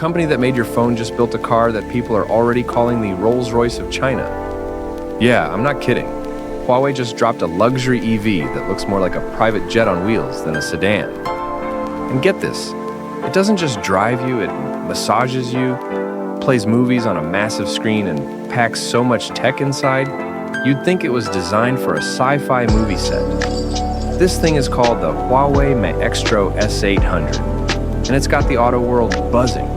company that made your phone just built a car that people are already calling the Rolls-Royce of China. Yeah, I'm not kidding. Huawei just dropped a luxury EV that looks more like a private jet on wheels than a sedan. And get this, it doesn't just drive you, it massages you, plays movies on a massive screen, and packs so much tech inside, you'd think it was designed for a sci-fi movie set. This thing is called the Huawei Maextro S800, and it's got the auto world buzzing.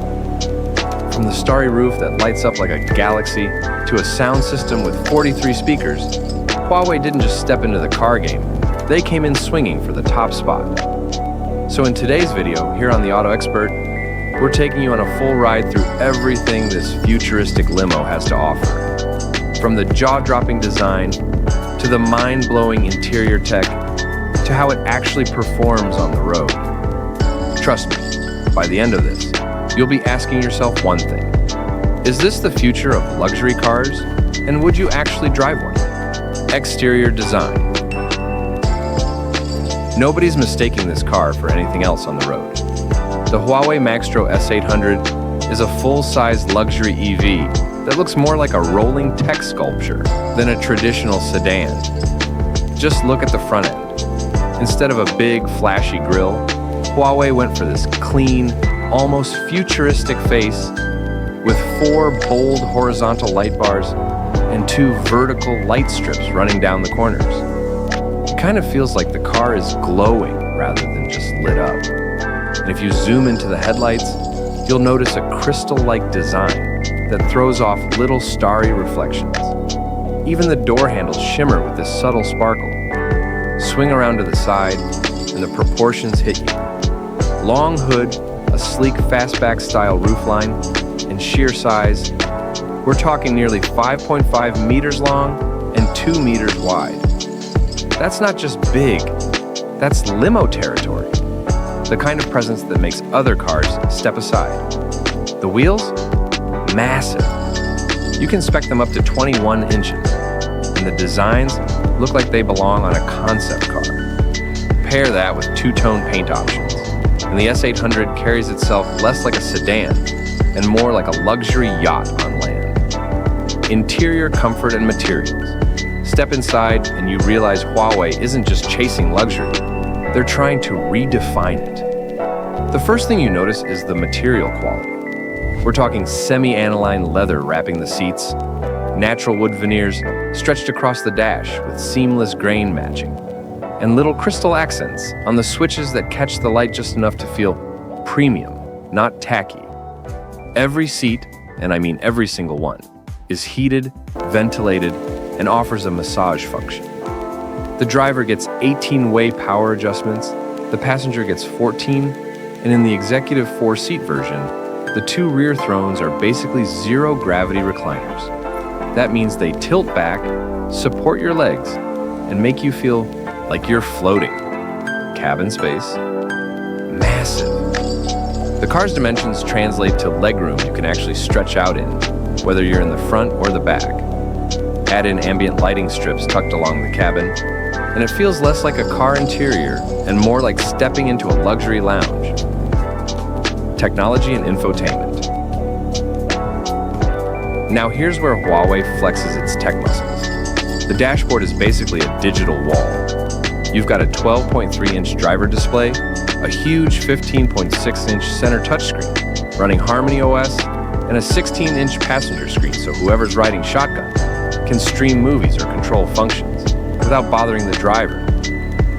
From the starry roof that lights up like a galaxy to a sound system with 43 speakers, Huawei didn't just step into the car game, they came in swinging for the top spot. So in today's video, here on The Auto Expert, we're taking you on a full ride through everything this futuristic limo has to offer. From the jaw-dropping design, to the mind-blowing interior tech, to how it actually performs on the road. Trust me, by the end of this, you'll be asking yourself one thing. Is this the future of luxury cars? And would you actually drive one? Exterior design. Nobody's mistaking this car for anything else on the road. The Huawei Maextro S800 is a full-size luxury EV that looks more like a rolling tech sculpture than a traditional sedan. Just look at the front end. Instead of a big, flashy grille, Huawei went for this clean, almost futuristic face with 4 bold horizontal light bars and 2 vertical light strips running down the corners. It kind of feels like the car is glowing rather than just lit up. And if you zoom into the headlights, you'll notice a crystal-like design that throws off little starry reflections. Even the door handles shimmer with this subtle sparkle. Swing around to the side, and the proportions hit you. Long hood, a sleek fastback style roofline, and sheer size, we're talking nearly 5.5 meters long and 2 meters wide. That's not just big, that's limo territory. The kind of presence that makes other cars step aside. The wheels? Massive. You can spec them up to 21 inches, and the designs look like they belong on a concept car. Pair that with two-tone paint options, and the S800 carries itself less like a sedan and more like a luxury yacht on land. Interior comfort and materials. Step inside and you realize Huawei isn't just chasing luxury, they're trying to redefine it. The first thing you notice is the material quality. We're talking semi-aniline leather wrapping the seats, natural wood veneers stretched across the dash with seamless grain matching, and little crystal accents on the switches that catch the light just enough to feel premium, not tacky. Every seat, and I mean every single one, is heated, ventilated, and offers a massage function. The driver gets 18-way power adjustments, the passenger gets 14, and in the executive 4-seat version, the 2 rear thrones are basically zero-gravity recliners. That means they tilt back, support your legs, and make you feel like you're floating. Cabin space, massive. The car's dimensions translate to legroom you can actually stretch out in, whether you're in the front or the back. Add in ambient lighting strips tucked along the cabin, and it feels less like a car interior and more like stepping into a luxury lounge. Technology and infotainment. Now here's where Huawei flexes its tech muscles. The dashboard is basically a digital wall. You've got a 12.3-inch driver display, a huge 15.6-inch center touchscreen running Harmony OS, and a 16-inch passenger screen so whoever's riding shotgun can stream movies or control functions without bothering the driver.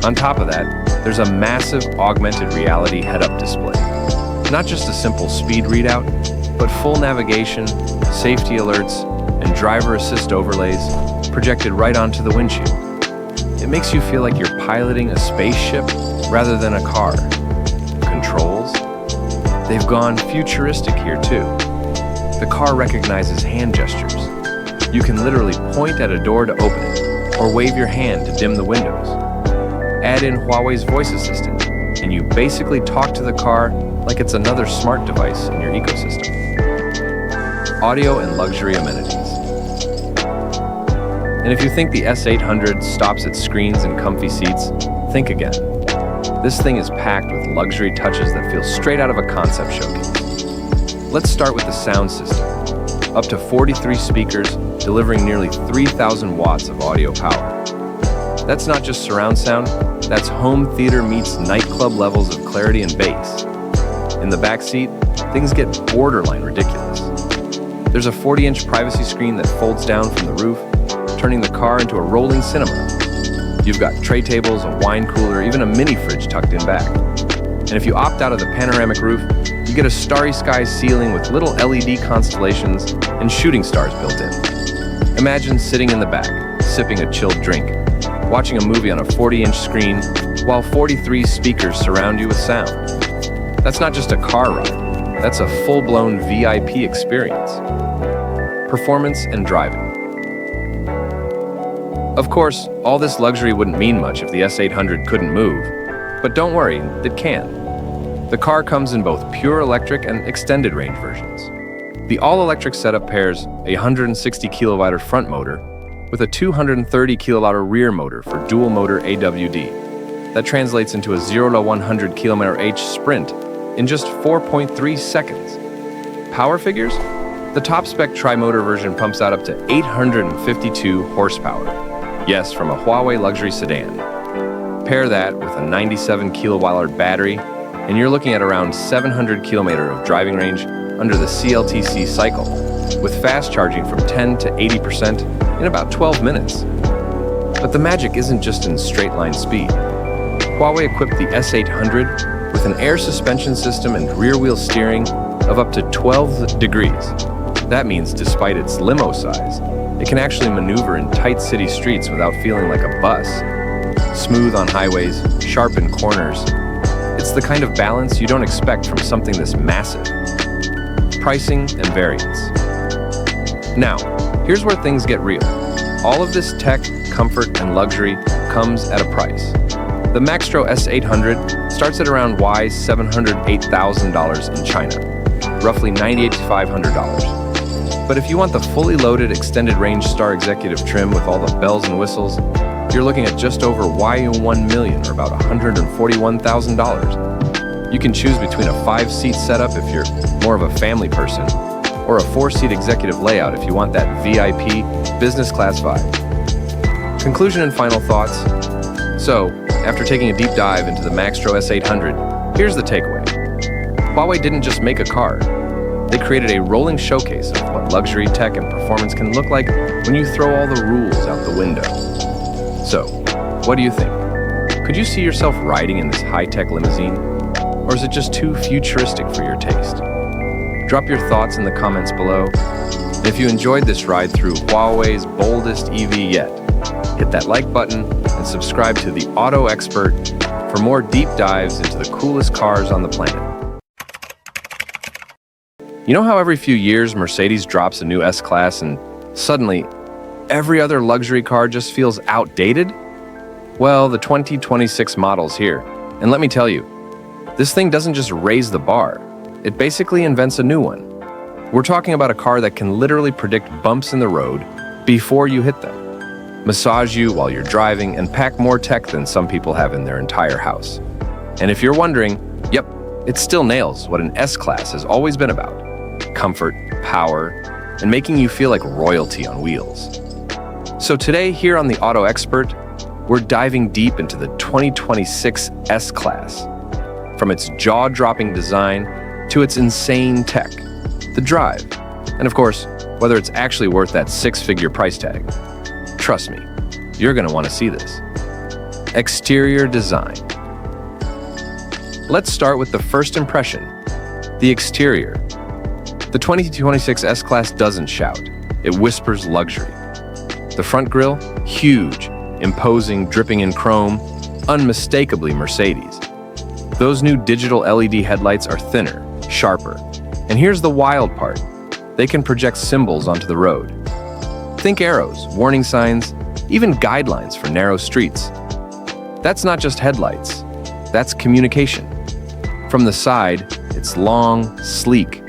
On top of that, there's a massive augmented reality head-up display. Not just a simple speed readout, but full navigation, safety alerts, and driver assist overlays projected right onto the windshield. It makes you feel like you're piloting a spaceship rather than a car. Controls? They've gone futuristic here too. The car recognizes hand gestures. You can literally point at a door to open it, or wave your hand to dim the windows. Add in Huawei's voice assistant, and you basically talk to the car like it's another smart device in your ecosystem. Audio and luxury amenities. And if you think the S800 stops at screens and comfy seats, think again. This thing is packed with luxury touches that feel straight out of a concept showcase. Let's start with the sound system. Up to 43 speakers, delivering nearly 3,000 watts of audio power. That's not just surround sound, that's home theater meets nightclub levels of clarity and bass. In the back seat, things get borderline ridiculous. There's a 40-inch privacy screen that folds down from the roof, turning the car into a rolling cinema. You've got tray tables, a wine cooler, even a mini fridge tucked in back. And if you opt out of the panoramic roof, you get a starry sky ceiling with little LED constellations and shooting stars built in. Imagine sitting in the back, sipping a chilled drink, watching a movie on a 40-inch screen while 43 speakers surround you with sound. That's not just a car ride, that's a full-blown VIP experience. Performance and driving. Of course, all this luxury wouldn't mean much if the S800 couldn't move, but don't worry, it can. The car comes in both pure electric and extended range versions. The all-electric setup pairs a 160 kilowatt front motor with a 230 kilowatt rear motor for dual motor AWD. That translates into a 0 to 100 km/h sprint in just 4.3 seconds. Power figures? The top-spec tri-motor version pumps out up to 852 horsepower. Yes, from a Huawei luxury sedan. Pair that with a 97 kilowatt battery, and you're looking at around 700 kilometers of driving range under the CLTC cycle, with fast charging from 10 to 80% in about 12 minutes. But the magic isn't just in straight-line speed. Huawei equipped the S800 with an air suspension system and rear-wheel steering of up to 12 degrees. That means despite its limo size, it can actually maneuver in tight city streets without feeling like a bus. Smooth on highways, sharp in corners. It's the kind of balance you don't expect from something this massive. Pricing and variants. Now, here's where things get real. All of this tech, comfort, and luxury comes at a price. The Maextro S800 starts at around $708,000 in China, roughly $9,800 to $500. But if you want the fully loaded extended range Star Executive trim with all the bells and whistles, you're looking at just over $1 million, or about $141,000. You can choose between a 5-seat setup if you're more of a family person, or a 4-seat executive layout if you want that VIP business class vibe. Conclusion and final thoughts. So, after taking a deep dive into the Maextro S800, here's the takeaway. Huawei didn't just make a car. They created a rolling showcase of what luxury, tech, and performance can look like when you throw all the rules out the window. So, what do you think? Could you see yourself riding in this high-tech limousine? Or is it just too futuristic for your taste? Drop your thoughts in the comments below. And if you enjoyed this ride through Huawei's boldest EV yet, hit that like button and subscribe to the Auto Expert for more deep dives into the coolest cars on the planet. You know how every few years Mercedes drops a new S-Class and suddenly every other luxury car just feels outdated? Well, the 2026 model's here, and let me tell you, this thing doesn't just raise the bar, it basically invents a new one. We're talking about a car that can literally predict bumps in the road before you hit them, massage you while you're driving, and pack more tech than some people have in their entire house. And if you're wondering, yep, it still nails what an S-Class has always been about: comfort, power, and making you feel like royalty on wheels. So today, here on the Auto Expert, we're diving deep into the 2026 S-Class. From its jaw-dropping design to its insane tech, the drive, and of course, whether it's actually worth that 6-figure price tag. Trust me, you're going to want to see this. Exterior design. Let's start with the first impression, the exterior. The 2026 S-Class doesn't shout, it whispers luxury. The front grille, huge, imposing, dripping in chrome, unmistakably Mercedes. Those new digital LED headlights are thinner, sharper. And here's the wild part. They can project symbols onto the road. Think arrows, warning signs, even guidelines for narrow streets. That's not just headlights, that's communication. From the side, it's long, sleek,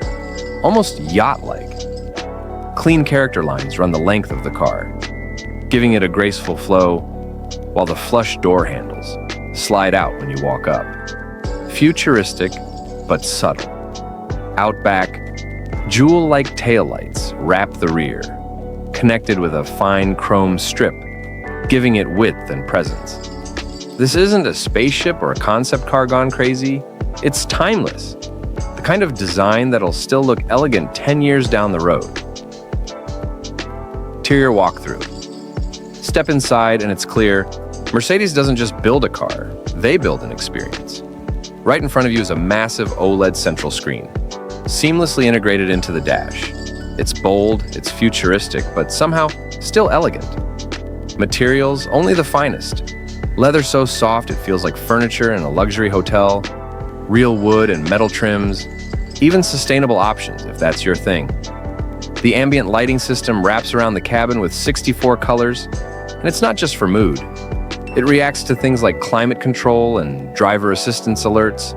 almost yacht-like. Clean character lines run the length of the car, giving it a graceful flow, while the flush door handles slide out when you walk up. Futuristic, but subtle. Out back, Jewel-like taillights wrap the rear, connected with a fine chrome strip, giving it width and presence. This isn't a spaceship or a concept car gone crazy. It's timeless. The kind of design that'll still look elegant 10 years down the road. Interior walkthrough. Step inside and it's clear, Mercedes doesn't just build a car, they build an experience. Right in front of you is a massive OLED central screen, seamlessly integrated into the dash. It's bold, it's futuristic, but somehow still elegant. Materials, only the finest. Leather so soft it feels like furniture in a luxury hotel. Real wood and metal trims, even sustainable options if that's your thing. The ambient lighting system wraps around the cabin with 64 colors, and it's not just for mood. It reacts to things like climate control and driver assistance alerts.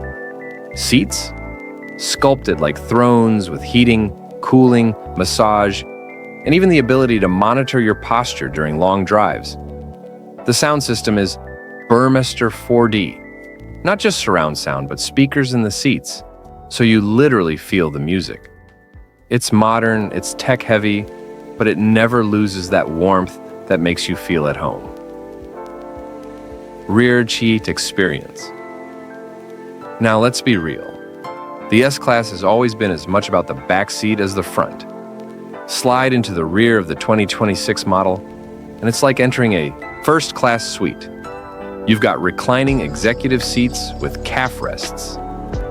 Seats? Sculpted like thrones with heating, cooling, massage, and even the ability to monitor your posture during long drives. The sound system is Burmester 4D, not just surround sound, but speakers in the seats, so you literally feel the music. It's modern, it's tech-heavy, but it never loses that warmth that makes you feel at home. Rear seat experience. Now let's be real. The S-Class has always been as much about the back seat as the front. Slide into the rear of the 2026 model, and it's like entering a first-class suite. You've got reclining executive seats with calf rests,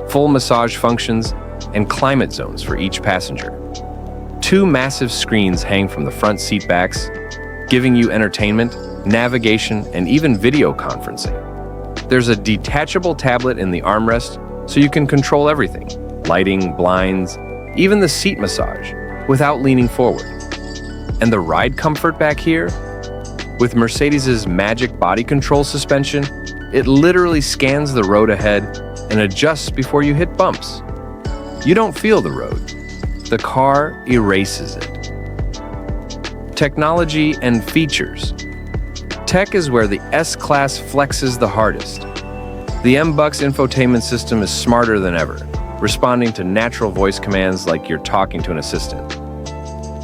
full massage functions, and climate zones for each passenger. 2 massive screens hang from the front seat backs, giving you entertainment, navigation, and even video conferencing. There's a detachable tablet in the armrest, so you can control everything, lighting, blinds, even the seat massage, without leaning forward. And the ride comfort back here? With Mercedes' magic body control suspension, it literally scans the road ahead and adjusts before you hit bumps. You don't feel the road. The car erases it. Technology and features. Tech is where the S-Class flexes the hardest. The MBUX infotainment system is smarter than ever, responding to natural voice commands like you're talking to an assistant.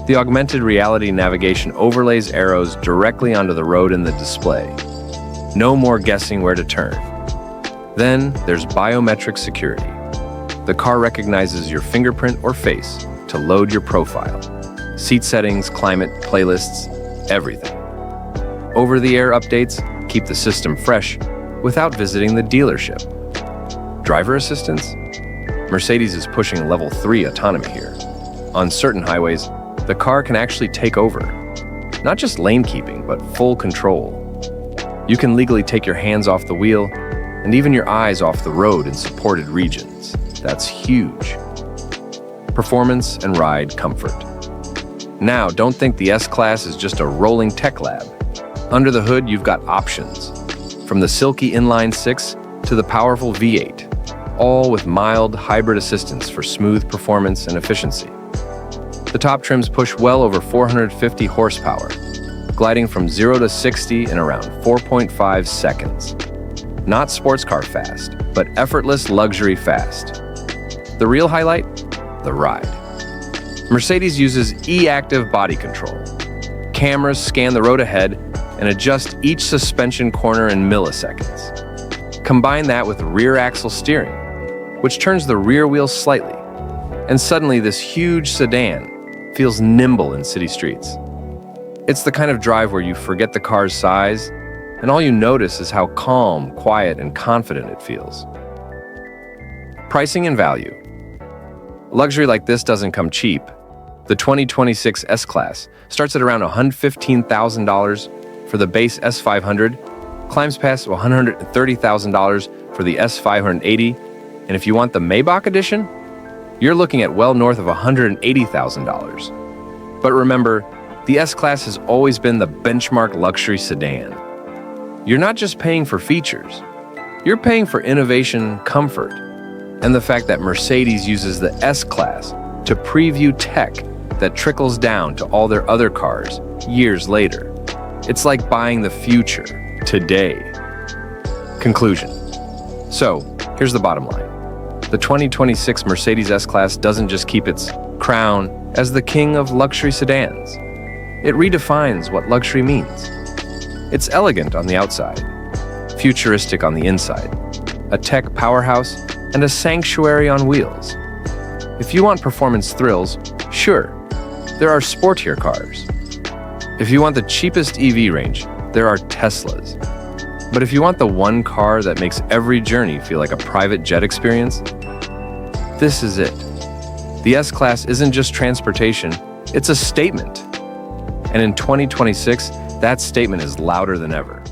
The augmented reality navigation overlays arrows directly onto the road in the display. No more guessing where to turn. Then there's biometric security. The car recognizes your fingerprint or face to load your profile. Seat settings, climate, playlists, everything. Over-the-air updates keep the system fresh without visiting the dealership. Driver assistance? Mercedes is pushing level 3 autonomy here. On certain highways, the car can actually take over. Not just lane keeping, but full control. You can legally take your hands off the wheel and even your eyes off the road in supported regions. That's huge. Performance and ride comfort. Now, don't think the S-Class is just a rolling tech lab. Under the hood, you've got options. From the silky inline-6 to the powerful V8, all with mild hybrid assistance for smooth performance and efficiency. The top trims push well over 450 horsepower, gliding from 0 to 60 in around 4.5 seconds. Not sports car fast, but effortless luxury fast. The real highlight? The ride. Mercedes uses e-active body control. Cameras scan the road ahead and adjust each suspension corner in milliseconds. Combine that with rear axle steering, which turns the rear wheels slightly, and suddenly this huge sedan feels nimble in city streets. It's the kind of drive where you forget the car's size, and all you notice is how calm, quiet, and confident it feels. Pricing and value. Luxury like this doesn't come cheap. The 2026 S-Class starts at around $115,000 for the base S500, climbs past $130,000 for the S580, and if you want the Maybach edition, you're looking at well north of $180,000. But remember, the S-Class has always been the benchmark luxury sedan. You're not just paying for features, you're paying for innovation, comfort, and the fact that Mercedes uses the S-Class to preview tech that trickles down to all their other cars years later. It's like buying the future today. Conclusion. So, here's the bottom line. The 2026 Mercedes S-Class doesn't just keep its crown as the king of luxury sedans. It redefines what luxury means. It's elegant on the outside, futuristic on the inside, a tech powerhouse and a sanctuary on wheels. If you want performance thrills, sure, there are sportier cars. If you want the cheapest EV range, there are Teslas. But if you want the one car that makes every journey feel like a private jet experience, this is it. The S-Class isn't just transportation, it's a statement. And in 2026, that statement is louder than ever.